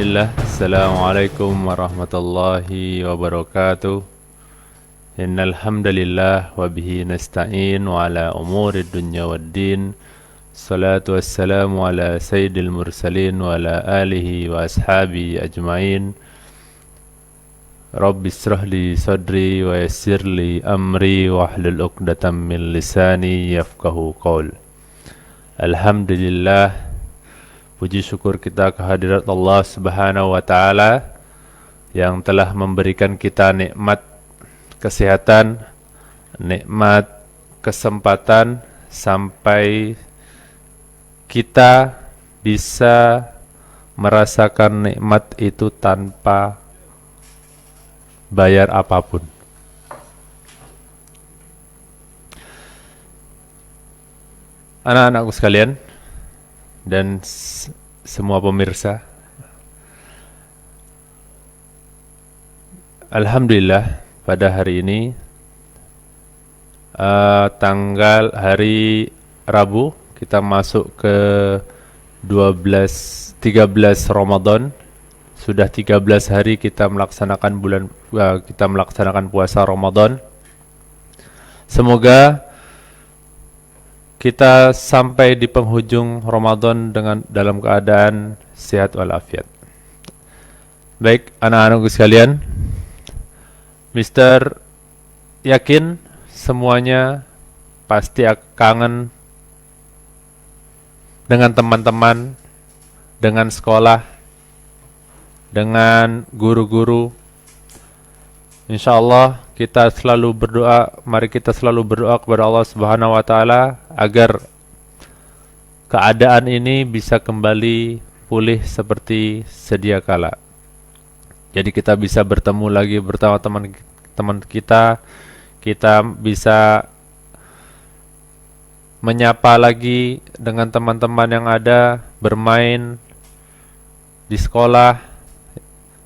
Bismillah. Assalamualaikum warahmatullahi wabarakatuh. Innal hamdalillah wa bihi nasta'in wa ala umuri dunya waddin. Salatu wassalamu ala sayyidil mursalin wa ala alihi wa ashabi ajmain. Rabbi israh li sadri wa yassir li amri wa hlul 'uqdatam min lisani yafqahu qaul. Alhamdulillah, puji syukur kita kehadirat Allah Subhanahu wa taala yang telah memberikan kita nikmat kesehatan, nikmat kesempatan sampai kita bisa merasakan nikmat itu tanpa bayar apapun. Anak-anakku sekalian dan semua pemirsa, alhamdulillah pada hari ini tanggal hari Rabu kita masuk ke 13 Ramadan. Sudah 13 hari kita melaksanakan puasa Ramadan. Semoga kita sampai di penghujung Ramadan dalam keadaan sehat walafiat. Baik, anak-anakku sekalian, Mister yakin semuanya pasti kangen dengan teman-teman, dengan sekolah, dengan guru-guru. Insyaallah kita selalu berdoa, mari kita selalu berdoa kepada Allah Subhanahu wa taala agar keadaan ini bisa kembali pulih seperti sedia kala. Jadi kita bisa bertemu lagi bersama teman-teman kita bisa menyapa lagi dengan teman-teman yang ada, bermain di sekolah,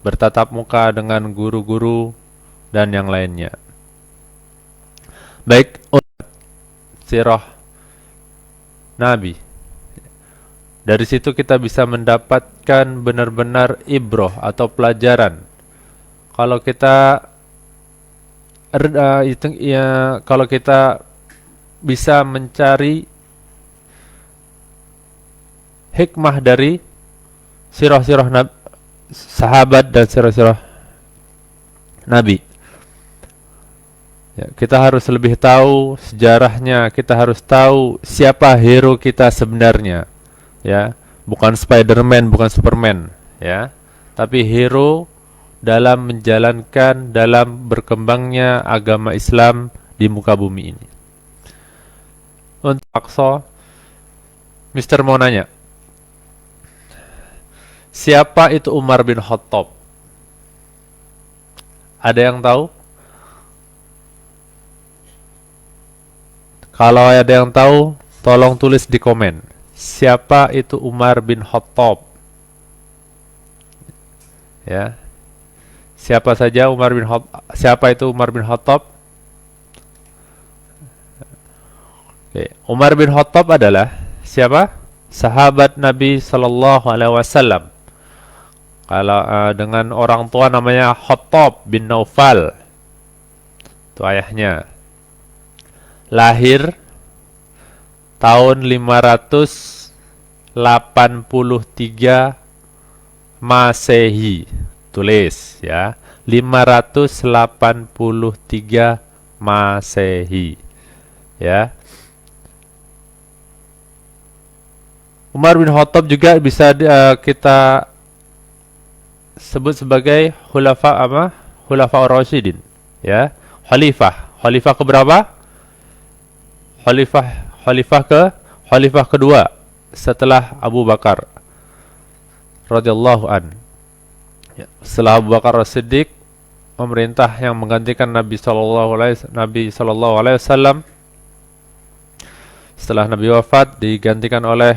bertatap muka dengan guru-guru dan yang lainnya. Baik, sirah Nabi. Dari situ kita bisa mendapatkan benar-benar ibroh atau pelajaran. Kalau kita kalau kita bisa mencari hikmah dari sirah-sirah sahabat dan sirah-sirah Nabi. Ya, kita harus lebih tahu sejarahnya, kita harus tahu siapa hero kita sebenarnya. Ya, bukan Spider-Man, bukan Superman, ya. Tapi hero dalam menjalankan, dalam berkembangnya agama Islam di muka bumi ini. Untuk Aqsa, Mister mau nanya, siapa itu Umar bin Khattab? Ada yang tahu? Kalau ada yang tahu, tolong tulis di komen. Siapa itu Umar bin Khattab? Ya. Siapa saja Umar bin Khattab? Siapa itu Umar bin Khattab? Oke. Umar bin Khattab adalah siapa? Sahabat Nabi sallallahu alaihi wasallam. Kalau dengan orang tua namanya Khattab bin Naufal. Itu ayahnya. Lahir tahun 583 Masehi. Tulis ya, 583 Masehi. Ya. Umar bin Khattab juga bisa kita sebut sebagai Khulafa Ar-Rasyidin, ya. Khalifah keberapa? Khalifah kedua setelah Abu Bakar radhiyallahu an. Ya, setelah Abu Bakar As-Siddiq pemerintah yang menggantikan Nabi sallallahu alaihi wasallam. Setelah Nabi wafat digantikan oleh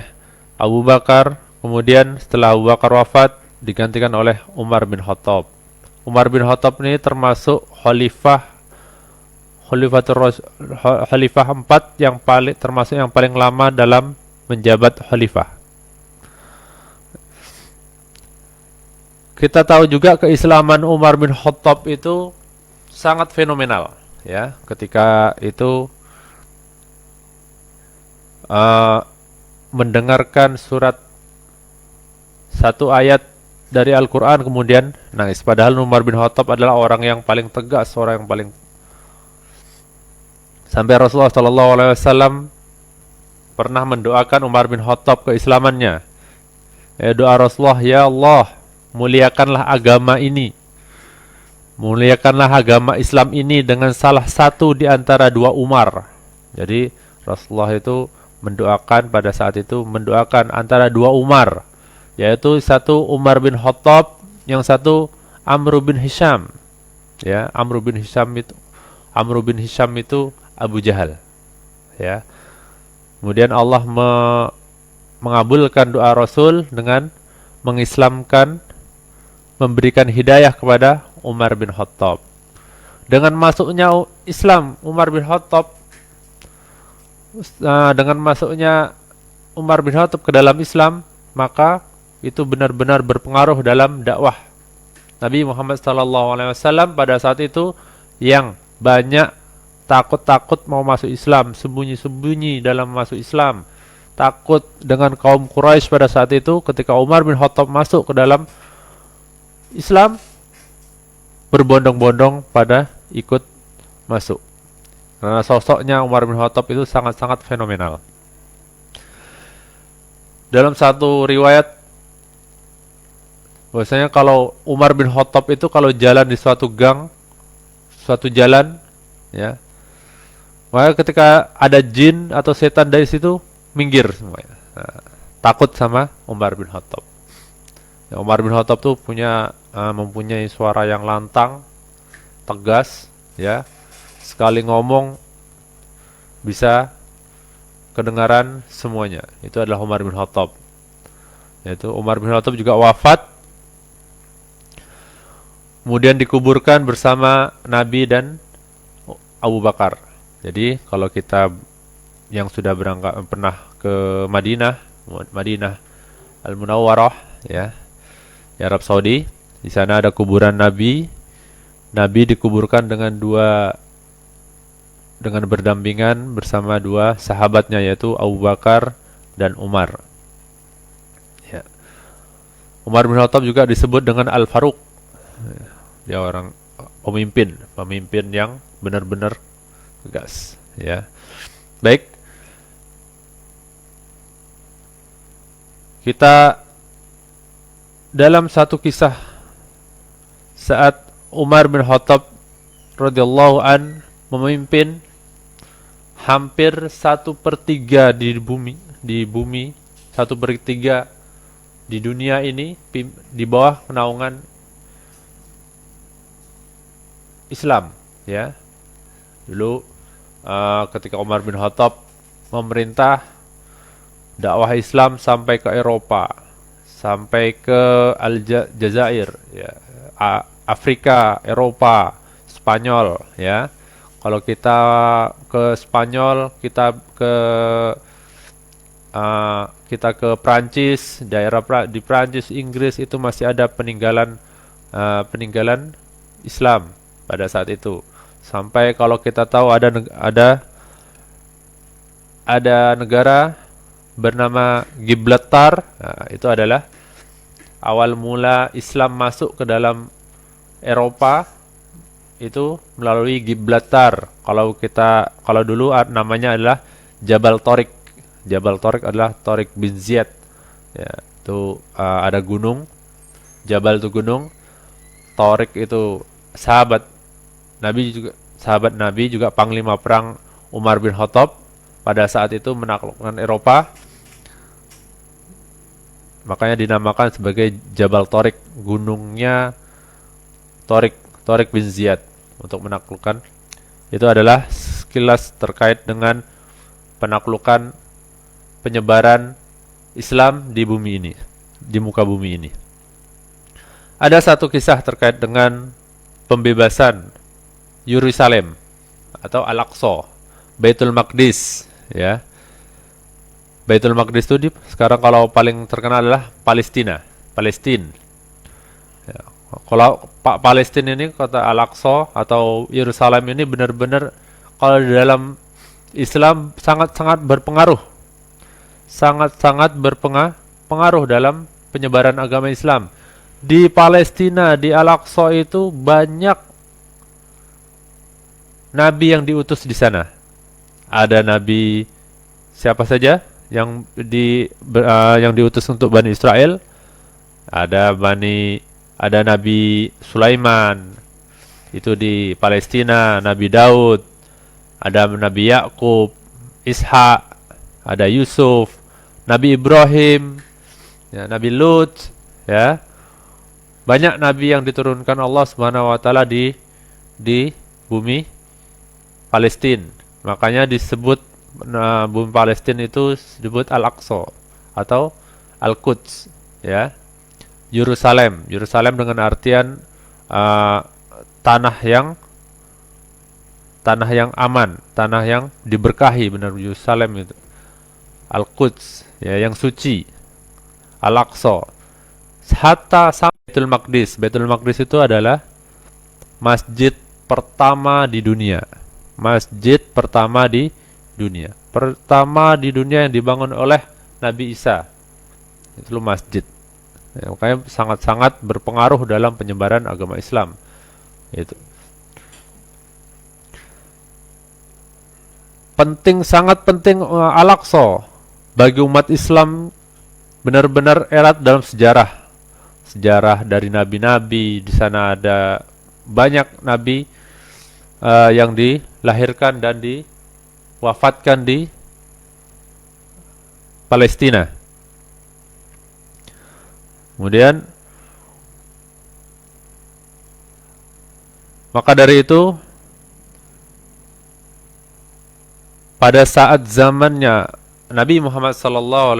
Abu Bakar, kemudian setelah Abu Bakar wafat digantikan oleh Umar bin Khattab. Umar bin Khattab ini termasuk khalifah 4 yang termasuk yang paling lama dalam menjabat khalifah. kita tahu juga keislaman Umar bin Khattab itu sangat fenomenal, ya. Ketika itu mendengarkan satu ayat dari Al-Quran kemudian nangis. Padahal Umar bin Khattab adalah orang yang paling tegas, orang yang paling, sampai Rasulullah SAW pernah mendoakan Umar bin Khattab keislamannya. Doa Rasulullah, ya Allah, muliakanlah agama ini, muliakanlah agama Islam ini dengan salah satu di antara dua Umar. Jadi Rasulullah itu mendoakan, pada saat itu mendoakan antara dua Umar, yaitu satu Umar bin Khattab, yang satu Amr bin Hisham. Ya, Amr bin Hisham itu Abu Jahal. Ya. Kemudian Allah mengabulkan doa Rasul dengan mengislamkan, memberikan hidayah kepada Umar bin Khattab. Dengan masuknya Islam Umar bin Khattab, dengan masuknya Umar bin Khattab ke dalam Islam, maka itu benar-benar berpengaruh dalam dakwah Nabi Muhammad SAW pada saat itu, yang banyak takut-takut mau masuk Islam, sembunyi-sembunyi dalam masuk Islam, takut dengan kaum Quraisy pada saat itu. Ketika Umar bin Khattab masuk ke dalam Islam, berbondong-bondong pada ikut masuk. Karena sosoknya Umar bin Khattab itu sangat-sangat fenomenal. Dalam satu riwayat, bahwasanya kalau Umar bin Khattab itu kalau jalan di suatu gang, suatu jalan, ya, maka ketika ada jin atau setan dari situ, minggir semuanya. Nah, takut sama Umar bin Khattab. Ya, Umar bin Khattab tuh mempunyai suara yang lantang, tegas, ya. Sekali ngomong bisa kedengaran semuanya. Itu adalah Umar bin Khattab. Yaitu Umar bin Khattab juga wafat, kemudian dikuburkan bersama Nabi dan Abu Bakar. Jadi kalau kita yang sudah berangkat pernah ke Madinah Al-Munawwarah, ya, di Arab Saudi, di sana ada kuburan Nabi. Nabi dikuburkan dengan berdampingan bersama dua sahabatnya, yaitu Abu Bakar dan Umar. Ya. Umar bin Khattab juga disebut dengan Al-Faruq. Dia orang pemimpin yang benar-benar tegas, ya. Baik. Kita dalam satu kisah saat Umar bin Khattab radhiyallahu an memimpin hampir 1/3 di bumi, 1/3 di dunia ini di bawah naungan Islam, ya. Dulu ketika Umar bin Khattab memerintah, dakwah Islam sampai ke Eropa, sampai ke Aljazair, ya, Afrika, Eropa, Spanyol, ya. Kalau kita ke Spanyol, kita ke Prancis, daerah di Prancis, Inggris, itu masih ada peninggalan Islam pada saat itu. Sampai kalau kita tahu ada negara bernama Gibraltar, itu adalah awal mula Islam masuk ke dalam Eropa, itu melalui Gibraltar. Kalau dulu namanya adalah Jabal Tariq. Jabal Tariq adalah Tariq bin Ziyad. Ya, itu ada gunung. Jabal itu gunung. Tariq itu sahabat Nabi juga panglima perang Umar bin Khattab pada saat itu menaklukkan Eropa. Makanya dinamakan sebagai Jabal Tariq, gunungnya Tariq bin Ziyad, untuk menaklukkan. Itu adalah sekilas terkait dengan penaklukan, penyebaran Islam di bumi ini, di muka bumi ini. Ada satu kisah terkait dengan pembebasan Yerusalem atau Al-Aqsa, Baitul Maqdis, ya. Baitul Maqdis itu sekarang kalau paling terkenal adalah Palestina. Kalau Pak Palestina ini, kota Al-Aqsa atau Yerusalem ini benar-benar kalau di dalam Islam sangat-sangat berpengaruh, sangat-sangat berpengaruh dalam penyebaran agama Islam. Di Palestina, di Al-Aqsa itu banyak nabi yang diutus di sana. Ada nabi siapa saja yang diutus untuk Bani Israel. Ada Nabi Sulaiman itu di Palestina, Nabi Daud, ada Nabi Yakub, Ishak, ada Yusuf, Nabi Ibrahim, ya, Nabi Lut, ya. Banyak nabi yang diturunkan Allah Subhanahu wa taala di bumi Palestina. Makanya disebut bumi Palestina itu disebut Al-Aqsa atau Al-Quds, ya. Yerusalem dengan artian tanah yang aman, tanah yang diberkahi, benar. Yerusalem itu Al-Quds, ya, yang suci. Al-Aqsa hatta sampai Baitul Maqdis itu adalah masjid pertama di dunia. Masjid pertama di dunia. Pertama di dunia yang dibangun oleh Nabi Isa. Itu masjid. Ya, makanya sangat-sangat berpengaruh dalam penyebaran agama Islam. Itu. Sangat penting Al-Aqsa bagi umat Islam, benar-benar erat dalam sejarah. Sejarah dari nabi-nabi. Di sana ada banyak nabi yang dilahirkan dan diwafatkan di Palestina. Kemudian maka dari itu pada saat zamannya Nabi Muhammad SAW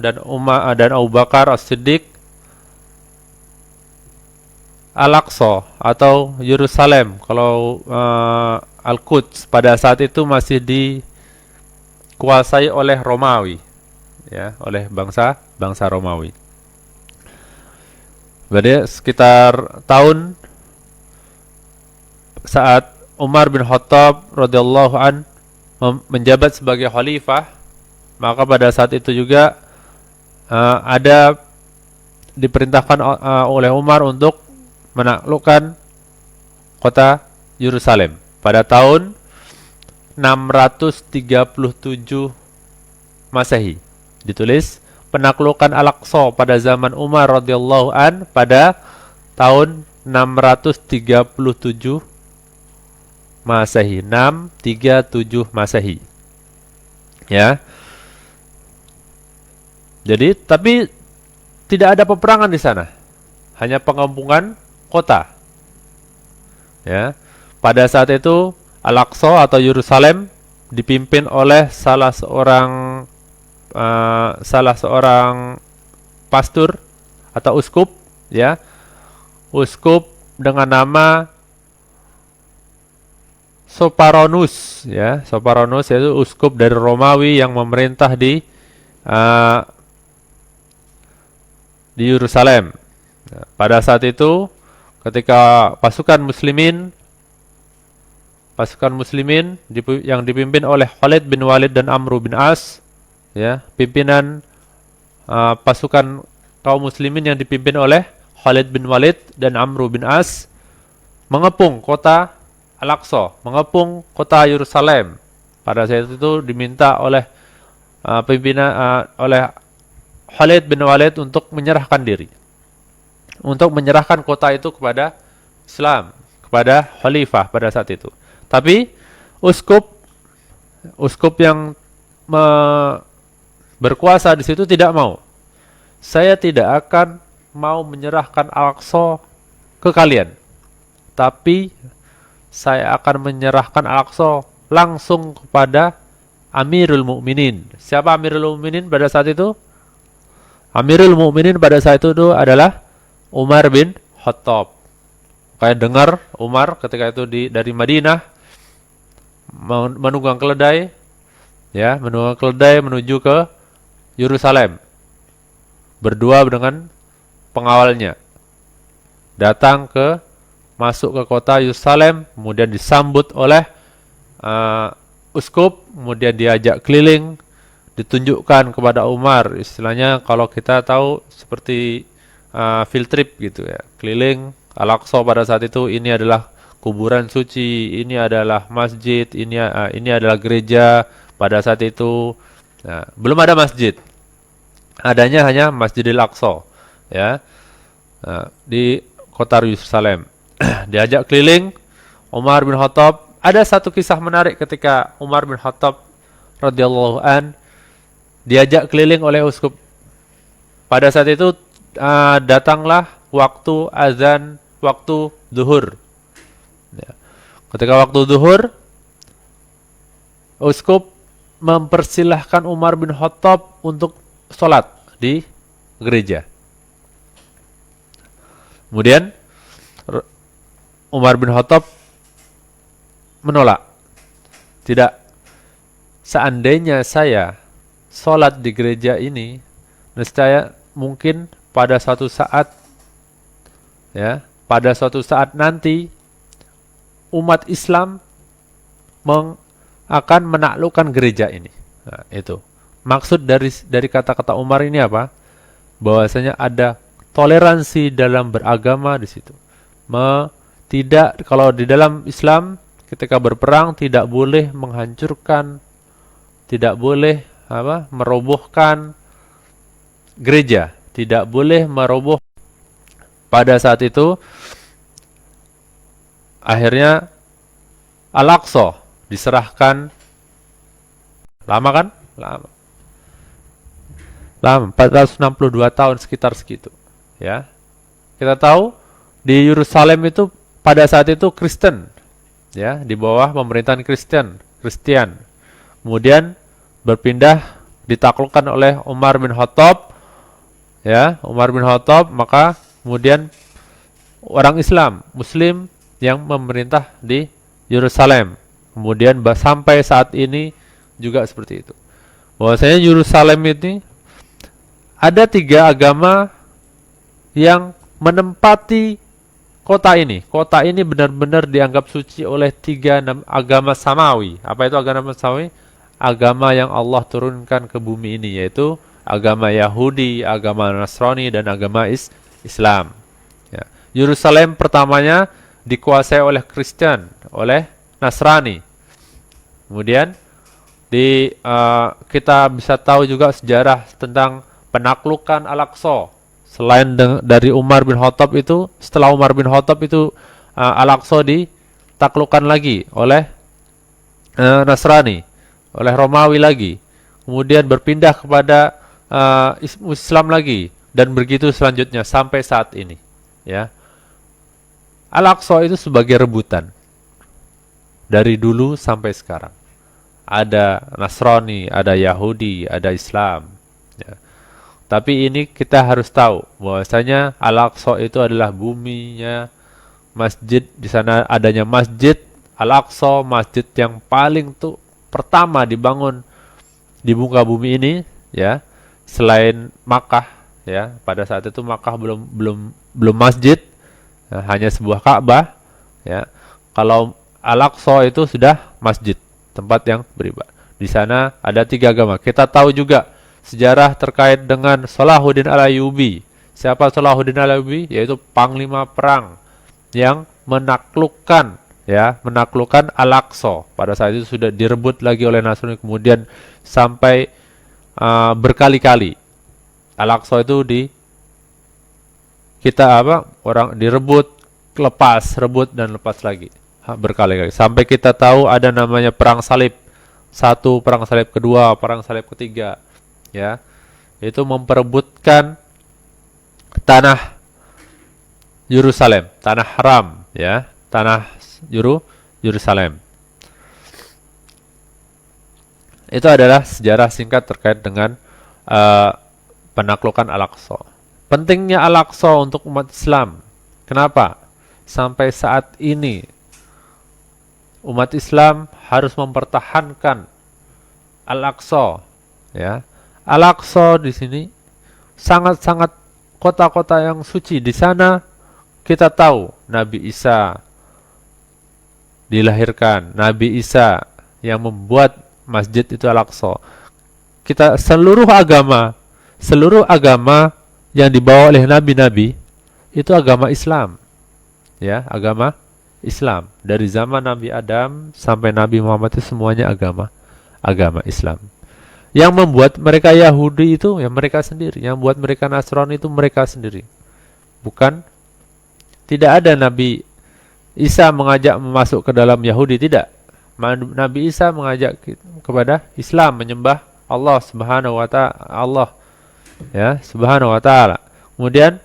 dan Abu Bakar As-Siddiq, Al-Aqsa atau Yerusalem, kalau Al-Quds pada saat itu masih dikuasai oleh Romawi, ya, oleh bangsa Romawi. Berarti sekitar tahun saat Umar bin Khattab radhiyallahu an menjabat sebagai khalifah, maka pada saat itu juga ada diperintahkan oleh Umar untuk menaklukkan kota Yerusalem pada tahun 637 Masehi. Ditulis penaklukan Al-Aqsa pada zaman Umar radhiyallahu an pada tahun 637 Masehi. 637 Masehi. Ya. Jadi tapi tidak ada peperangan di sana. Hanya pengampungan kota. Ya. Pada saat itu Al-Aqsa atau Yerusalem dipimpin oleh salah seorang pastor atau uskup, ya. Uskup dengan nama Soparonus, ya. Soparonus yaitu uskup dari Romawi yang memerintah di Yerusalem. Nah, pada saat itu ketika pasukan muslimin yang dipimpin oleh Khalid bin Walid dan Amr bin As, ya, pimpinan pasukan kaum muslimin yang dipimpin oleh Khalid bin Walid dan Amr bin As mengepung kota Al-Aqsa, mengepung kota Yerusalem. Pada saat itu diminta oleh oleh Khalid bin Walid untuk menyerahkan diri, untuk menyerahkan kota itu kepada Islam, kepada khalifah pada saat itu. Tapi uskup yang berkuasa di situ tidak mau. Saya tidak akan mau menyerahkan Al-Aqsa ke kalian, tapi saya akan menyerahkan Al-Aqsa langsung kepada Amirul Mukminin. Siapa Amirul Mukminin pada saat itu? Amirul Mukminin pada saat itu adalah Umar bin Khattab. Kayak dengar Umar ketika itu dari Madinah menunggang keledai, ya, menunggang keledai menuju ke Yerusalem, berdua dengan pengawalnya. datang masuk ke kota Yerusalem, kemudian disambut oleh uskup, kemudian diajak keliling, ditunjukkan kepada Umar. Istilahnya kalau kita tahu seperti field trip gitu ya, keliling Al-Aqsa pada saat itu. Ini adalah kuburan suci, ini adalah masjid, ini adalah gereja pada saat itu. Nah, belum ada masjid, adanya hanya Masjidil Aqsa, ya, di kota Yerusalem. Diajak keliling Umar bin Khattab. Ada satu kisah menarik ketika Umar bin Khattab radhiyallahu an diajak keliling oleh uskup. Pada saat itu datanglah waktu azan, waktu zuhur. Ya. Ketika waktu zuhur, uskup mempersilahkan Umar bin Khattab untuk sholat di gereja. Kemudian Umar bin Khattab menolak. Tidak. Seandainya saya sholat di gereja ini, nescaya mungkin pada suatu saat, ya, pada suatu saat nanti umat Islam akan menaklukkan gereja ini. Nah, itu maksud dari kata-kata Umar ini apa? Bahwasanya ada toleransi dalam beragama di situ. Tidak, kalau di dalam Islam ketika berperang tidak boleh menghancurkan, tidak boleh merobohkan gereja, tidak boleh meroboh. Pada saat itu akhirnya Al-Aqsa diserahkan. Lama kan? Lama, 462 tahun sekitar segitu. Ya. Kita tahu di Yerusalem itu pada saat itu Kristen, ya, di bawah pemerintahan Kristen. Kemudian berpindah, ditaklukkan oleh Umar bin Khattab, ya, maka kemudian orang Islam, Muslim yang memerintah di Yerusalem. Kemudian sampai saat ini juga seperti itu. Bahwasanya Yerusalem ini ada 3 agama yang menempati kota ini. Kota ini benar-benar dianggap suci oleh 3 agama samawi. Apa itu agama samawi? Agama yang Allah turunkan ke bumi ini, yaitu agama Yahudi, agama Nasrani, dan agama Islam. Ya. Yerusalem pertamanya dikuasai oleh Kristen, oleh Nasrani. Kemudian kita bisa tahu juga sejarah tentang penaklukan Al-Aqsa. Selain dari Umar bin Khattab itu, setelah Umar bin Khattab itu Al-Aqsa ditaklukkan lagi oleh Nasrani, oleh Romawi lagi. Kemudian berpindah kepada Islam lagi, dan begitu selanjutnya sampai saat ini. Ya, Al-Aqsa itu sebagai rebutan dari dulu sampai sekarang. Ada Nasrani, ada Yahudi, ada Islam. Ya. Tapi ini kita harus tahu bahwasanya Al-Aqsa itu adalah buminya masjid. Di sana adanya Masjid Al-Aqsa, masjid yang paling pertama dibangun di muka bumi ini, ya. Selain Makkah, ya. Pada saat itu Makkah belum masjid, ya, hanya sebuah Ka'bah, ya. Kalau Al-Aqsa itu sudah masjid, tempat yang beribadah. Di sana ada 3 agama. Kita tahu juga sejarah terkait dengan Salahuddin Al-Ayyubi. Siapa Salahuddin Al-Ayyubi? Yaitu panglima perang yang menaklukkan Al-Aqsa. Pada saat itu sudah direbut lagi oleh Nasrani, kemudian sampai berkali-kali Al-Aqsa itu orang direbut, rebut dan lepas lagi. Berkali-kali sampai kita tahu ada namanya perang salib 1, perang salib kedua, perang salib ketiga, ya, itu memperebutkan tanah Yerusalem, tanah haram, ya, tanah Yerusalem. Itu adalah sejarah singkat terkait dengan penaklukan Al-Aqsa. Pentingnya Al-Aqsa untuk umat Islam. Kenapa? Sampai saat ini umat Islam harus mempertahankan Al-Aqsa, ya. Al-Aqsa di sini sangat-sangat kota-kota yang suci. Di sana kita tahu Nabi Isa dilahirkan, Nabi Isa yang membuat masjid itu Al-Aqsa. Kita seluruh agama yang dibawa oleh nabi-nabi itu agama Islam. Ya, agama Islam. Dari zaman Nabi Adam sampai Nabi Muhammad itu semuanya agama Islam. Yang membuat mereka Yahudi itu ya mereka sendiri, yang membuat mereka Nasrani itu mereka sendiri. Bukan, tidak ada Nabi Isa mengajak masuk ke dalam Yahudi, tidak. Nabi Isa mengajak kepada Islam, menyembah Allah Subhanahu wa ta'ala, Allah ya, Subhanahu wa ta'ala. Kemudian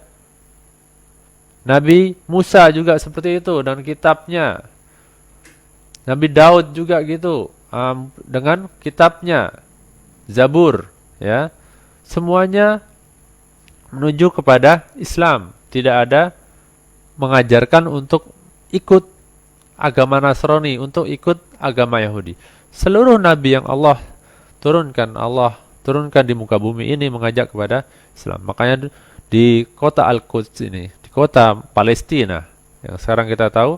Nabi Musa juga seperti itu dan kitabnya. Nabi Daud juga gitu, dengan kitabnya Zabur, ya. Semuanya menuju kepada Islam. Tidak ada mengajarkan untuk ikut agama Nasrani, untuk ikut agama Yahudi. Seluruh nabi yang Allah turunkan di muka bumi ini mengajak kepada Islam. Makanya di kota Al-Quds ini, di kota Palestina yang sekarang kita tahu,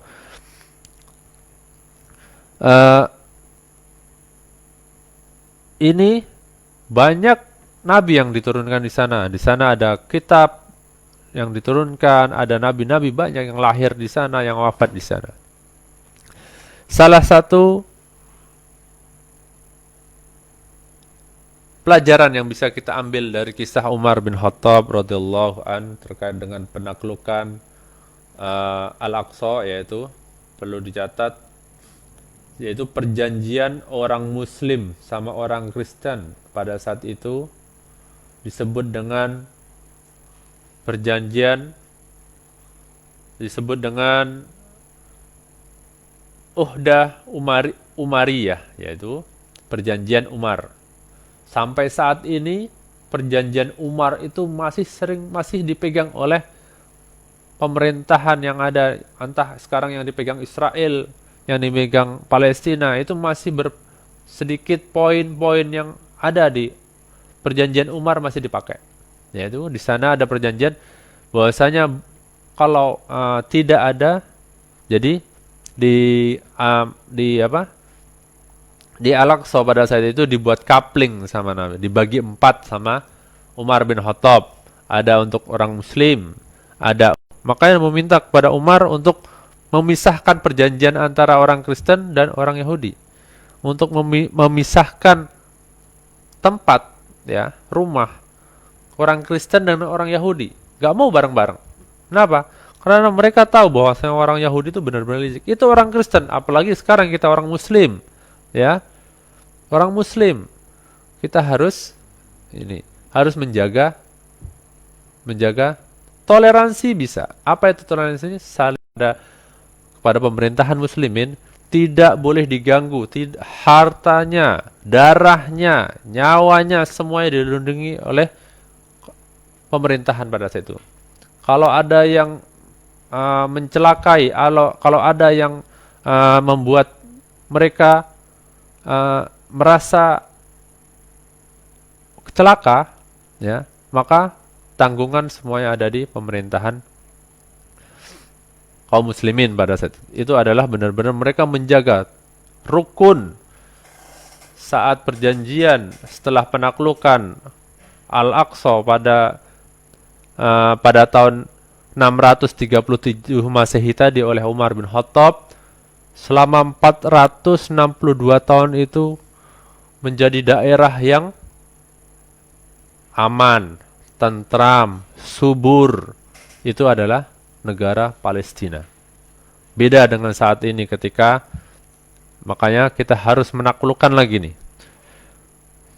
ini banyak nabi yang diturunkan di sana. Di sana ada kitab yang diturunkan, ada nabi-nabi banyak yang lahir di sana, yang wafat di sana. Salah satu pelajaran yang bisa kita ambil dari kisah Umar bin Khattab radhiyallahu an terkait dengan penaklukan Al-Aqsa, yaitu perlu dicatat, yaitu perjanjian orang Muslim sama orang Kristen pada saat itu disebut dengan Uhdah Umariyah, yaitu perjanjian Umar. Sampai saat ini perjanjian Umar itu masih dipegang oleh pemerintahan yang ada, entah sekarang yang dipegang Israel, yang dipegang Palestina, itu masih sedikit poin-poin yang ada di perjanjian Umar masih dipakai. Yaitu di sana ada perjanjian bahwasanya kalau tidak ada, jadi di Al-Aqsa pada saat itu dibuat coupling sama Nabi, dibagi 4 sama Umar bin Khattab. Ada untuk orang Muslim, makanya meminta kepada Umar untuk memisahkan perjanjian antara orang Kristen dan orang Yahudi, untuk memisahkan tempat, ya, rumah orang Kristen dan orang Yahudi. Gak mau bareng-bareng. Kenapa? Karena mereka tahu bahwa orang Yahudi itu benar-benar licik. Itu orang Kristen, apalagi sekarang kita orang Muslim, ya. Orang Muslim, kita harus menjaga toleransi bisa. Apa itu toleransinya? Saling ada kepada pemerintahan muslimin, tidak boleh diganggu, hartanya, darahnya, nyawanya semuanya dilindungi oleh pemerintahan pada saat itu. Kalau ada yang mencelakai, kalau ada yang membuat mereka merasa celaka, ya, maka tanggungan semuanya ada di pemerintahan kaum muslimin pada saat itu. Adalah benar-benar mereka menjaga rukun saat perjanjian setelah penaklukan Al-Aqsa pada tahun 637 Masehi tadi oleh Umar bin Khattab. Selama 462 tahun itu menjadi daerah yang aman, tentram, subur. Itu adalah negara Palestina. Beda dengan saat ini ketika, makanya kita harus menaklukkan lagi nih.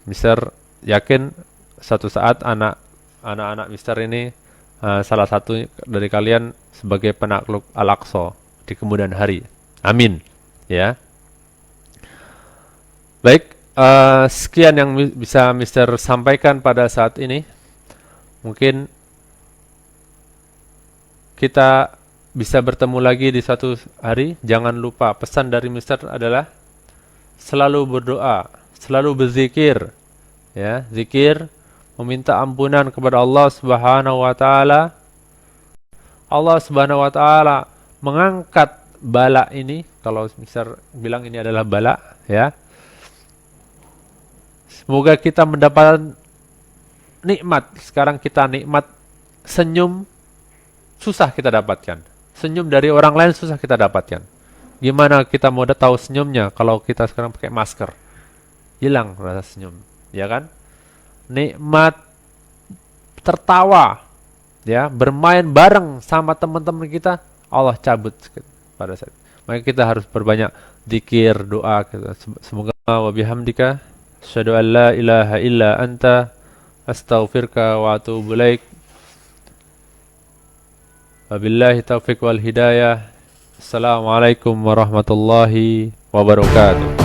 Mister yakin satu saat anak-anak Mister ini salah satu dari kalian sebagai penakluk Al-Aqsa di kemudian hari. Amin. Ya. Baik, sekian yang bisa Mister sampaikan pada saat ini. Mungkin kita bisa bertemu lagi di suatu hari. Jangan lupa, pesan dari Mister adalah selalu berdoa, selalu berzikir, ya, zikir, meminta ampunan kepada Allah Subhanahu wa taala Allah Subhanahu wa taala mengangkat bala ini, kalau misal bilang ini adalah bala, ya. Semoga kita mendapatkan nikmat. Sekarang kita nikmat senyum susah kita dapatkan. Senyum dari orang lain susah kita dapatkan. Gimana kita mau tahu senyumnya kalau kita sekarang pakai masker? Hilang rasa senyum, ya kan? Nikmat tertawa, ya, bermain bareng sama teman-teman kita, Allah cabut pada saat. Maka kita harus perbanyak zikir, doa. Semoga wa bihamdika asyhadu an la ilaha illa anta astaghfiruka wa atubu ilaik. Wabillahi taufiq wal hidayah. Assalamualaikum warahmatullahi wabarakatuh.